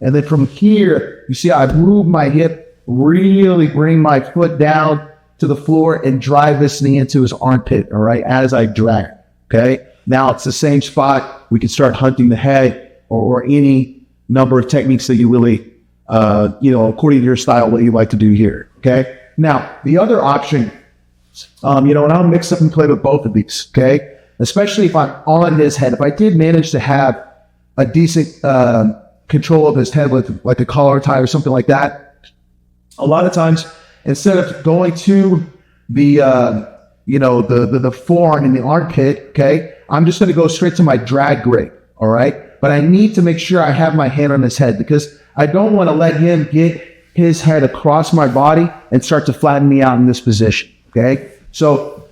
And then from here, you see I move my hip, really bring my foot down to the floor and drive this knee into his armpit, all right, as I drag, okay? Now it's the same spot. We can start hunting the head or any number of techniques that you really, according to your style, what you like to do here, okay? Now, the other option, and I'll mix up and play with both of these, okay? Especially if I'm on his head. If I did manage to have a decent control of his head with like a collar tie or something like that, a lot of times, instead of going to the forearm and the armpit, okay, I'm just going to go straight to my drag grip, all right? But I need to make sure I have my hand on his head because I don't want to let him get his head across my body and start to flatten me out in this position, okay? So,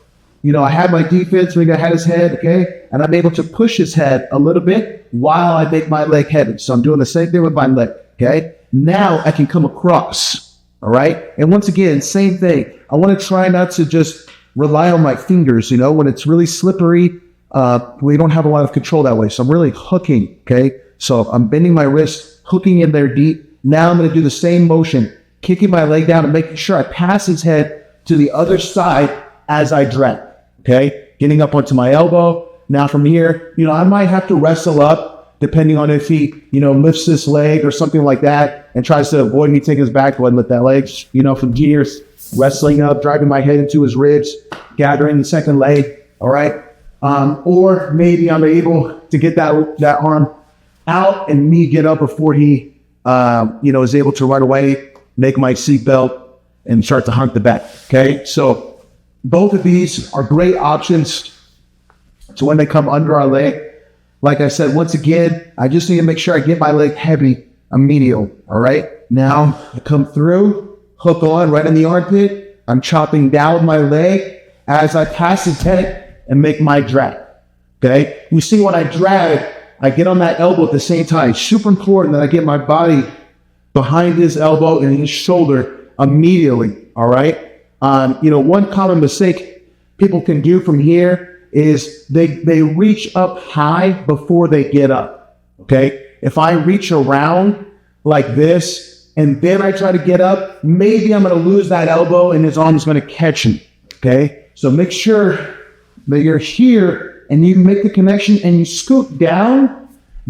I have my defense when I had his head, okay? And I'm able to push his head a little bit while I make my leg heavy. So I'm doing the same thing with my leg, okay? Now I can come across, all right? And once again, same thing. I want to try not to just rely on my fingers, when it's really slippery, we don't have a lot of control that way. So I'm really hooking, okay? So I'm bending my wrist, hooking in there deep. Now I'm going to do the same motion, kicking my leg down and making sure I pass his head to the other side as I drag, okay? Getting up onto my elbow. Now from here, I might have to wrestle up depending on if he, lifts this leg or something like that and tries to avoid me taking his back. Go ahead and lift that leg, from here, wrestling up, driving my head into his ribs, gathering the second leg, all right? Or maybe I'm able to get that arm out and me get up before he, is able to run away, make my seatbelt, and start to hunt the back, okay? So both of these are great options to when they come under our leg. Like I said, once again, I just need to make sure I get my leg heavy immediately, all right? Now, I come through, hook on right in the armpit. I'm chopping down my leg as I pass his head and make my drag, okay? You see when I drag, I get on that elbow at the same time. It's super important that I get my body behind his elbow and his shoulder immediately, all right? One common mistake people can do from here is they reach up high before they get up, okay? If I reach around like this and then I try to get up, maybe I'm going to lose that elbow and his arm is going to catch me, okay? So make sure that you're here and you make the connection and you scoot down,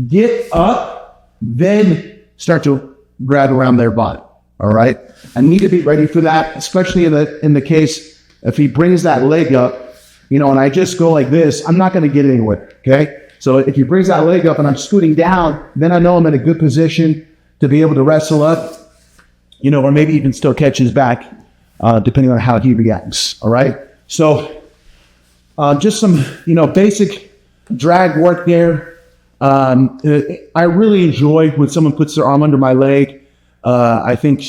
get up, then start to grab around their body, all right? I need to be ready for that, especially in the case if he brings that leg up, and I just go like this, I'm not going to get anywhere, okay? So if he brings that leg up and I'm scooting down, then I know I'm in a good position to be able to wrestle up, or maybe even still catch his back, depending on how he reacts, all right? So just some, basic drag work there. I really enjoy when someone puts their arm under my leg. I think,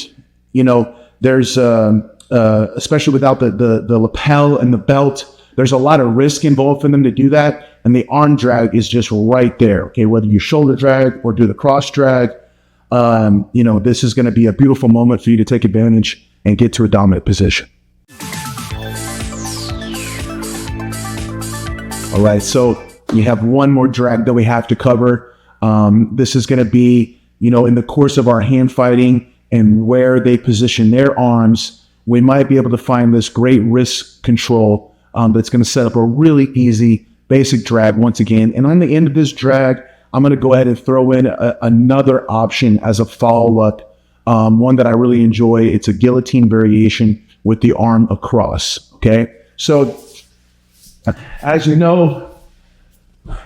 there's, especially without the lapel and the belt, there's a lot of risk involved for them to do that. And the arm drag is just right there. Okay. Whether you shoulder drag or do the cross drag, this is going to be a beautiful moment for you to take advantage and get to a dominant position. All right. So you have one more drag that we have to cover. This is going to be, in the course of our hand fighting and where they position their arms, we might be able to find this great wrist control that's going to set up a really easy basic drag once again. And on the end of this drag, I'm going to go ahead and throw in another option as a follow-up, one that I really enjoy. It's a guillotine variation with the arm across, okay? So, as you know,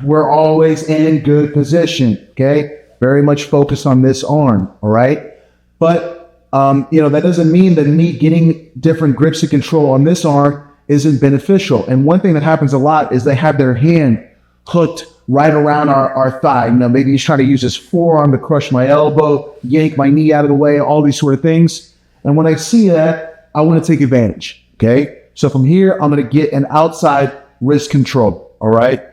we're always in good position, okay? Very much focused on this arm, all right? But, that doesn't mean that me getting different grips and control on this arm isn't beneficial. And one thing that happens a lot is they have their hand hooked right around our thigh. Maybe he's trying to use his forearm to crush my elbow, yank my knee out of the way, all these sort of things. And when I see that, I want to take advantage, okay? So from here, I'm going to get an outside wrist control, all right?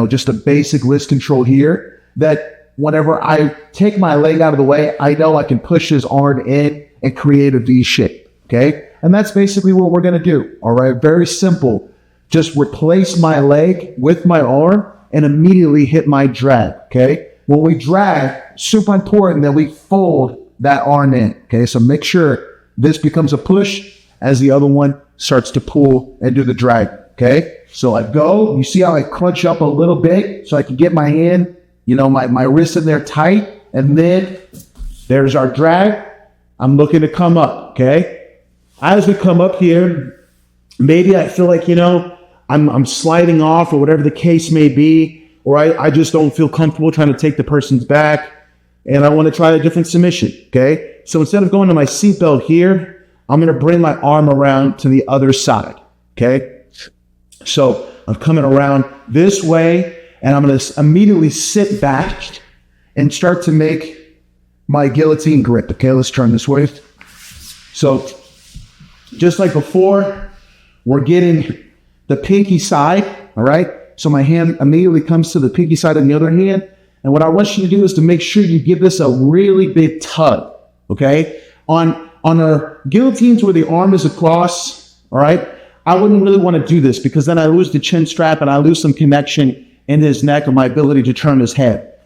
Just a basic wrist control here that whenever I take my leg out of the way, I know I can push his arm in and create a V shape, okay? And that's basically what we're going to do, all right? Very simple. Just replace my leg with my arm and immediately hit my drag, okay? When we drag, super important that we fold that arm in, okay? So make sure this becomes a push as the other one starts to pull and do the drag, okay? So I go, you see how I crunch up a little bit so I can get my hand, my wrist in there tight, and then there's our drag. I'm looking to come up, okay? As we come up here, maybe I feel like, I'm sliding off or whatever the case may be, or I just don't feel comfortable trying to take the person's back, and I want to try a different submission, okay? So instead of going to my seatbelt here, I'm going to bring my arm around to the other side, okay? So I'm coming around this way, and I'm going to immediately sit back and start to make my guillotine grip, okay? Let's turn this way. So just like before, we're getting the pinky side, all right? So my hand immediately comes to the pinky side of the other hand. And what I want you to do is to make sure you give this a really big tug, okay? On our guillotines where the arm is across, all right, I wouldn't really want to do this because then I lose the chin strap and I lose some connection in his neck and my ability to turn his head.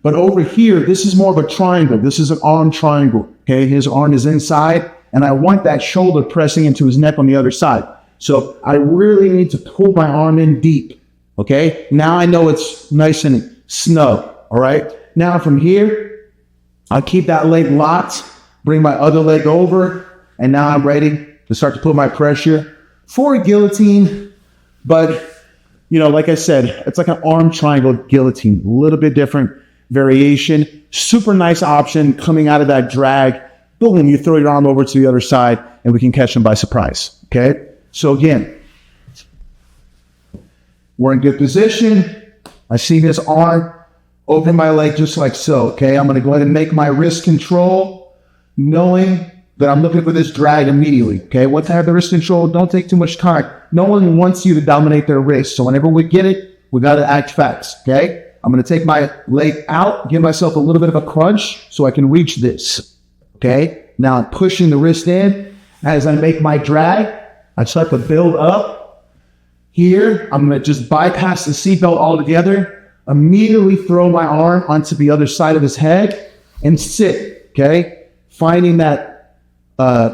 But over here, this is more of a triangle. This is an arm triangle, okay? His arm is inside, and I want that shoulder pressing into his neck on the other side. So I really need to pull my arm in deep, okay? Now I know it's nice and snug, all right? Now from here, I'll keep that leg locked, bring my other leg over, and now I'm ready to start to put my pressure for a guillotine. But, like I said, it's like an arm triangle guillotine, a little bit different variation. Super nice option coming out of that drag. Boom, you throw your arm over to the other side, and we can catch them by surprise, okay? So again, we're in good position. I see his arm over my leg just like so, okay? I'm going to go ahead and make my wrist control, knowing that I'm looking for this drag immediately, okay? Once I have the wrist control, don't take too much time. No one wants you to dominate their wrist, so whenever we get it, we got to act fast, okay? I'm going to take my leg out, give myself a little bit of a crunch so I can reach this, okay? Now I'm pushing the wrist in. As I make my drag, I start to build up. Here, I'm going to just bypass the seatbelt altogether, immediately throw my arm onto the other side of his head and sit, okay? Finding that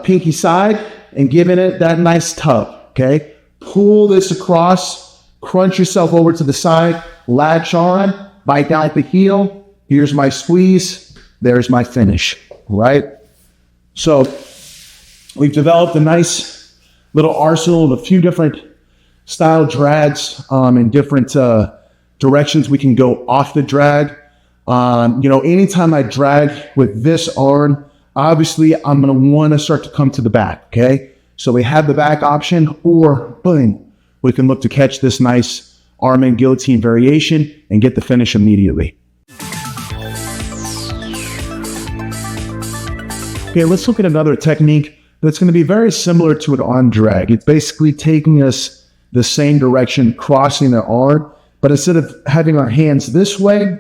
pinky side and giving it that nice tug, okay? Pull this across, crunch yourself over to the side, latch on, bite down at the heel. Here's my squeeze. There's my finish, right? So we've developed a nice little arsenal of a few different style drags in different directions we can go off the drag. Anytime I drag with this arm, obviously I'm going to want to start to come to the back, okay? So we have the back option, or boom, we can look to catch this nice arm and guillotine variation and get the finish immediately. Okay, let's look at another technique that's going to be very similar to an arm drag. It's basically taking us the same direction, crossing the arm, but instead of having our hands this way,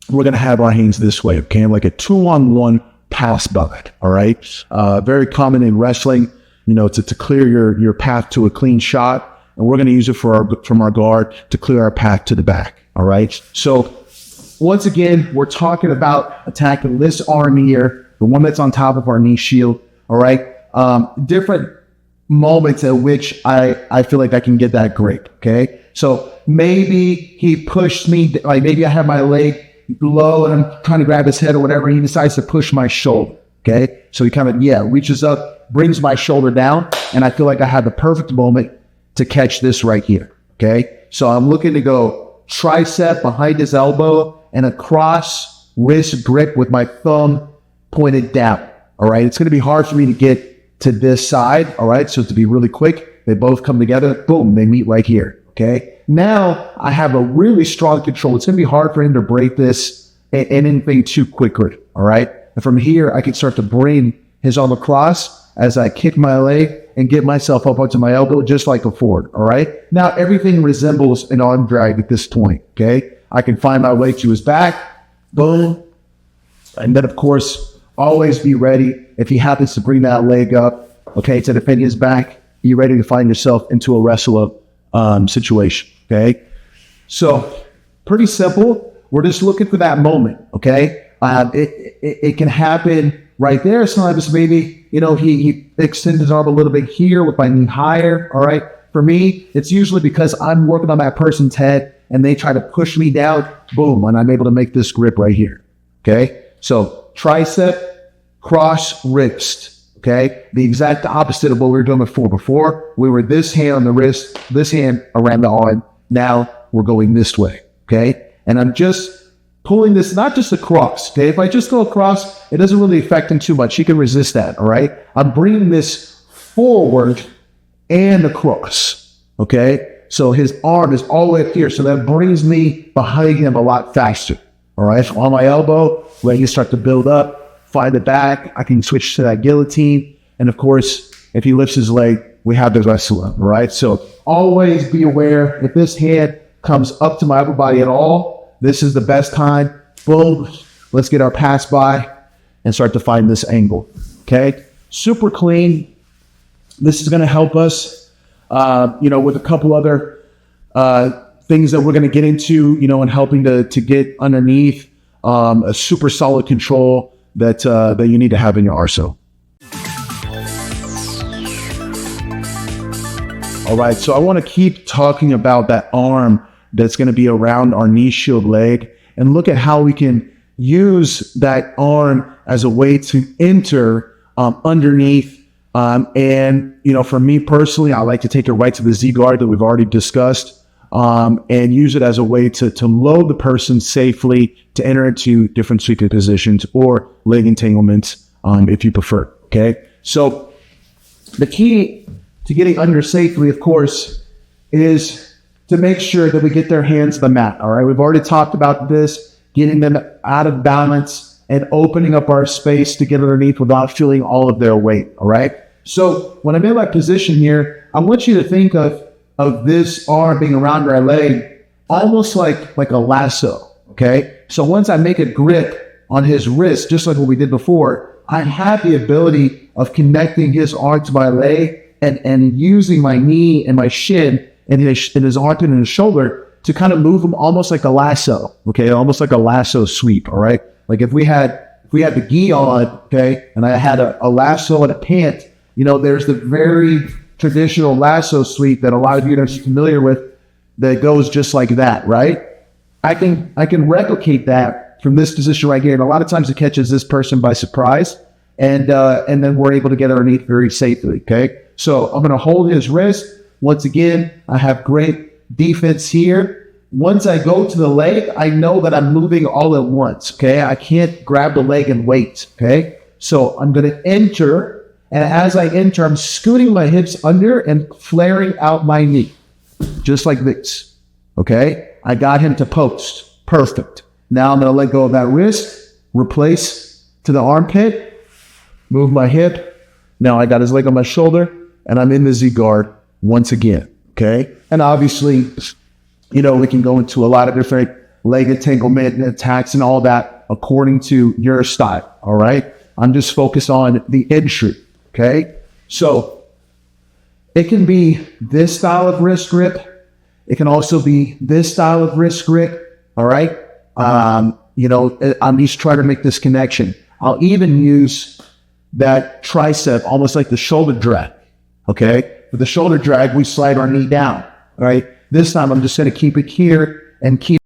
we're going to have our hands this way, okay? Like a 2-on-1 pass bucket, all right? Very common in wrestling, to clear your path to a clean shot. And we're going to use it from our guard to clear our path to the back, all right? So once again, we're talking about attacking this arm here, the one that's on top of our knee shield, all right? Different moments at which I feel like I can get that grip, okay? So maybe he pushed me, like maybe I have my leg low and I'm trying to grab his head or whatever, and he decides to push my shoulder, okay? So he kind of, reaches up, brings my shoulder down, and I feel like I have the perfect moment to catch this right here, okay? So I'm looking to go tricep behind his elbow and across wrist grip with my thumb pointed down, all right? It's going to be hard for me to get to this side, all right? So to be really quick, they both come together, boom, they meet right here, okay? Now I have a really strong control. It's going to be hard for him to break this and anything too quickly, all right? And from here, I can start to bring his arm across as I kick my leg and get myself up onto my elbow just like before, all right? Now everything resembles an arm drag at this point, okay? I can find my way to his back, boom. And then, of course, always be ready if he happens to bring that leg up, okay, to defend his back, be ready to find yourself into a wrestle-up situation, okay? So pretty simple. we're just looking for that moment, okay? It can happen right there. Sometimes maybe, he extends his arm a little bit here with my knee higher, all right? For me, it's usually because I'm working on that person's head and they try to push me down, boom, and I'm able to make this grip right here, okay? So tricep, cross, wrist, okay? The exact opposite of what we were doing before. Before, we were this hand on the wrist, this hand around the arm. Now we're going this way, okay? And I'm just pulling this, not just across, okay? If I just go across, it doesn't really affect him too much. He can resist that, all right? I'm bringing this forward and across, okay? So his arm is all the way up here, so that brings me behind him a lot faster, all right? So on my elbow, when you start to build up, find the back, I can switch to that guillotine, and of course, if he lifts his leg, we have the wrestler, all right? So always be aware, if this hand comes up to my upper body at all, this is the best time. Boom, let's get our pass by and start to find this angle, okay? Super clean. This is going to help us, with a couple other things that we're going to get into, in helping to get underneath a super solid control that you need to have in your arsenal. All right, so I want to keep talking about that arm that's going to be around our knee shield leg and look at how we can use that arm as a way to enter underneath. And for me personally, I like to take it right to the Z guard that we've already discussed, and use it as a way to load the person safely to enter into different sweeping positions or leg entanglements, if you prefer. Okay. So the key to getting under safely, of course, is to make sure that we get their hands to the mat. All right. We've already talked about this, getting them out of balance and opening up our space to get underneath without feeling all of their weight, all right? So when I'm in my position here, I want you to think of this arm being around our leg almost like a lasso, okay? So once I make a grip on his wrist, just like what we did before, I have the ability of connecting his arm to my leg and using my knee and my shin and his armpit and his shoulder to kind of move him almost like a lasso, okay? Almost like a lasso sweep, all right? Like if we had the gi on, okay, and I had a lasso and a pant, there's the very traditional lasso sweep that a lot of you are familiar with that goes just like that, right? I can replicate that from this position right here, and a lot of times it catches this person by surprise, and then we're able to get underneath very safely, okay? So I'm going to hold his wrist. Once again, I have great defense here. Once I go to the leg, I know that I'm moving all at once, okay? I can't grab the leg and wait, okay? So I'm going to enter, and as I enter, I'm scooting my hips under and flaring out my knee, just like this, okay? I got him to post. Perfect. Now I'm going to let go of that wrist, replace to the armpit, move my hip. Now I got his leg on my shoulder, and I'm in the Z guard once again, okay? And obviously, we can go into a lot of different leg entanglement and attacks and all that according to your style, all right? I'm just focused on the entry, okay? So it can be this style of wrist grip. It can also be this style of wrist grip, all right? I'm just trying to make this connection. I'll even use that tricep, almost like the shoulder drag, okay? With the shoulder drag, we slide our knee down, all right? This time, I'm just going to keep it here and keep